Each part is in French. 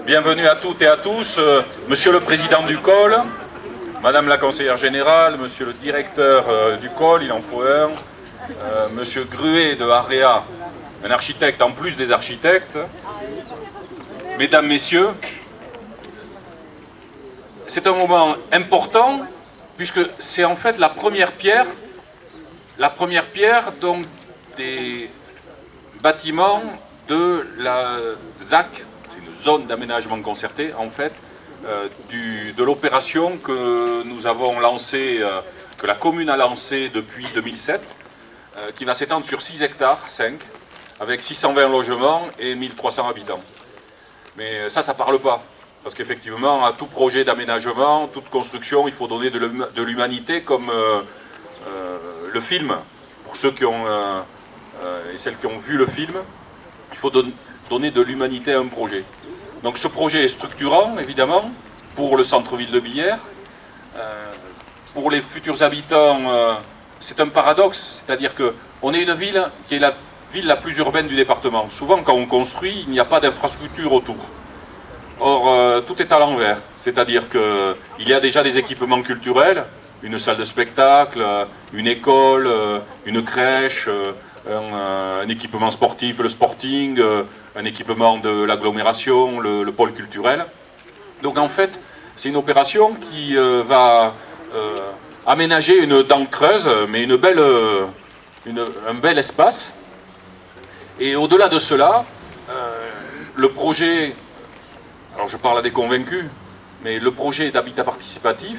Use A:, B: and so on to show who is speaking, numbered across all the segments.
A: Bienvenue à toutes et à tous, Monsieur le Président du COL, Madame la Conseillère Générale, Monsieur le Directeur du COL, il en faut un, Monsieur Gruet de AREA, un architecte en plus des architectes, Mesdames, Messieurs, c'est un moment important puisque c'est en fait la première pierre donc des bâtiments de la ZAC, c'est une zone d'aménagement concerté en fait, de l'opération que nous avons lancée, que la commune a lancée depuis 2007, qui va s'étendre sur 6 hectares, 5, avec 620 logements et 1300 habitants. Mais ça ne parle pas, parce qu'effectivement, à tout projet d'aménagement, toute construction, il faut donner de l'humanité, comme le film, pour ceux qui ont, et celles qui ont vu le film, il faut donner de l'humanité à un projet. Donc ce projet est structurant, évidemment, pour le centre-ville de Billère. Pour les futurs habitants, c'est un paradoxe, c'est-à-dire qu'on est une ville qui est la ville la plus urbaine du département. Souvent, quand on construit, il n'y a pas d'infrastructure autour. Or, tout est à l'envers, c'est-à-dire qu'il y a déjà des équipements culturels, une salle de spectacle, une école, une crèche, un équipement sportif, le sporting, un équipement de l'agglomération, le pôle culturel. Donc en fait, c'est une opération qui va aménager une dent creuse, mais un bel espace. Et au-delà de cela, le projet, alors je parle à des convaincus, mais le projet d'habitat participatif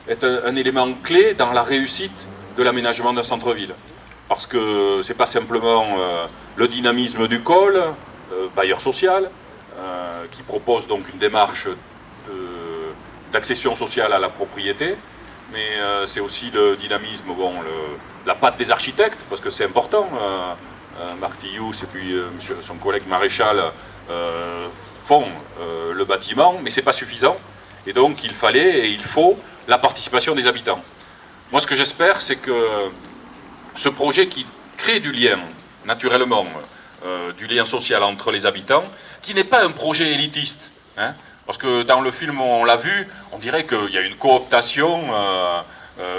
A: est un élément clé dans la réussite de l'aménagement d'un centre-ville. Parce que ce n'est pas simplement le dynamisme du COL, bailleur social, qui propose donc une démarche d'accession sociale à la propriété, mais c'est aussi le dynamisme, la patte des architectes, parce que c'est important. Marc Tillous et puis son collègue Maréchal font le bâtiment, mais ce n'est pas suffisant. Et donc il fallait et il faut la participation des habitants. Moi ce que j'espère, c'est que ce projet qui crée du lien, naturellement, du lien social entre les habitants, qui n'est pas un projet élitiste, hein, parce que dans le film, on l'a vu, on dirait qu'il y a une cooptation,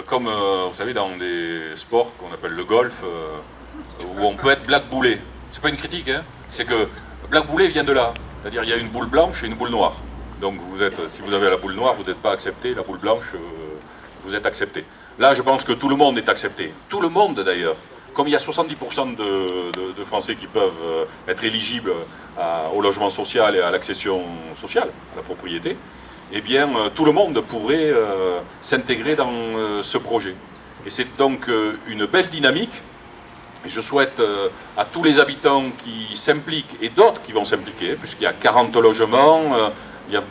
A: comme, vous savez, dans des sports qu'on appelle le golf, où on peut être blackboulé. C'est pas une critique, hein, c'est que blackboulé vient de là, c'est-à-dire il y a une boule blanche et une boule noire. Donc si vous avez la boule noire, vous n'êtes pas accepté, la boule blanche, vous êtes accepté. Là, je pense que tout le monde est accepté. Tout le monde, d'ailleurs. Comme il y a 70% de Français qui peuvent être éligibles au logement social et à l'accession sociale, à la propriété, eh bien, tout le monde pourrait s'intégrer dans ce projet. Et c'est donc une belle dynamique. Et je souhaite à tous les habitants qui s'impliquent, et d'autres qui vont s'impliquer, puisqu'il y a 40 logements, il y a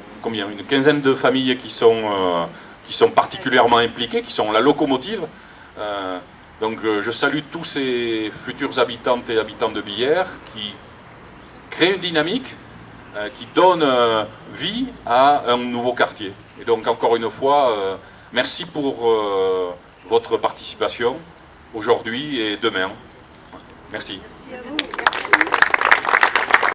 A: une quinzaine de familles qui sont particulièrement impliquées, qui sont la locomotive. Donc je salue tous ces futurs habitantes et habitants de Billère qui créent une dynamique, qui donne vie à un nouveau quartier. Et donc encore une fois, merci pour votre participation aujourd'hui et demain. Merci.